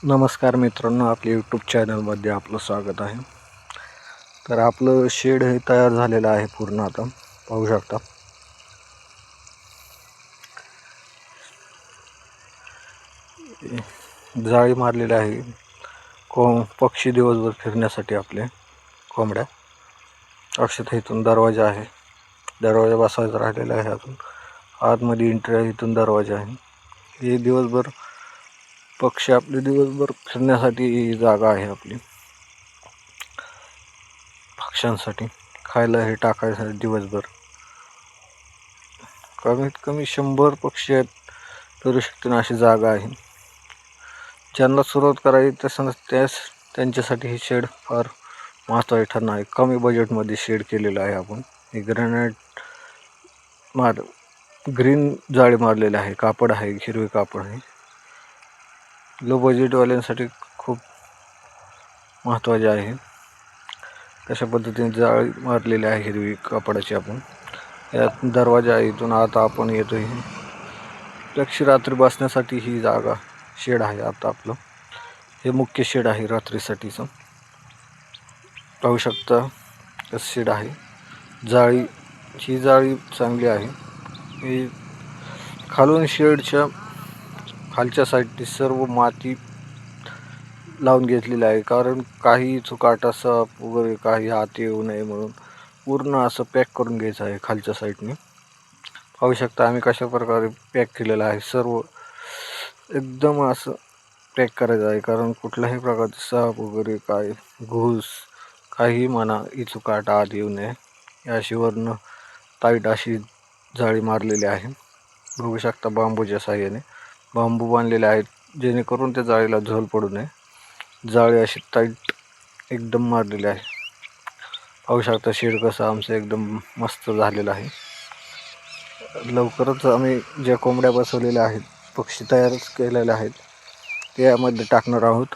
नमस्कार मित्रांनो, आपल्या यूट्यूब चॅनलमध्ये आपलं स्वागत आहे. तर आपलं शेड हे तयार झालेलं आहे पूर्ण. आता पाहू शकता जाळी मारलेली आहे. पक्षी दिवसभर फिरण्यासाठी आपले कोंबड्या. अक्षत इथून दरवाजा आहे, दरवाजा बसवायचा राहिलेला आहे. अजून आतमध्ये एंट्री आहे, इथून दरवाजा आहे. हे दिवसभर पक्षी आपले दिवसभर फिरण्यासाठी ही जागा आहे आपली. पक्ष्यांसाठी खायला हे टाकायसाठी दिवसभर कमीत कमी 100 पक्षी आहेत फिरू शकतील अशी जागा आहे. ज्यांना सुरुवात करायची त्यांच्यासाठी हे शेड फार महत्त्वाचे ठरणार आहे. कमी बजेटमध्ये शेड केलेलं आहे आपण. हे ग्रीन जाळी मारलेलं आहे, कापड आहे, हिरवे कापड आहे. लो बजेटवाल्यांसाठी खूप महत्त्वाचे आहे. कशा पद्धतीने जाळी मारलेली आहे हिरवी कापडाची. आपण यात दरवाजा आहे, इथून आता आपण येतो. ही पक्षी रात्री बसण्यासाठी ही जागा शेड आहे. आता आपलं हे मुख्य शेड आहे रात्रीसाठीचं. पाहू शकता कसं शेड आहे. ही जाळी चांगली आहे. ही खालून शेडच्या खालच्या साईडची सर्व माती लावून घेतलेली आहे, कारण काही चुकाटा साप वगैरे काही आत येऊ नये म्हणून पूर्ण असं पॅक करून घ्यायचं आहे खालच्या साईडने. पाहू शकता आम्ही कशा प्रकारे पॅक केलेलं आहे. सर्व एकदम असं पॅक करायचं आहे, कारण कुठल्याही प्रकारचे साप वगैरे काय घूस काही म्हणा इचुकाटा आत येऊ नये याशी वरनं टाईट अशी जाळी मारलेली आहे. बघू शकता बांबूच्या साहाय्याने बांबू बांधलेले आहेत, जेणेकरून त्या जाळीला झोल पडू नये. जाळी अशी टाईट एकदम मारलेली आहे. पाहू शकता शेड कसं आमचं एकदम मस्त झालेलं आहे. लवकरच आम्ही ज्या कोंबड्या बसवलेल्या आहेत, पक्षी तयारच केलेले आहेत, त्यामध्ये टाकणार आहोत.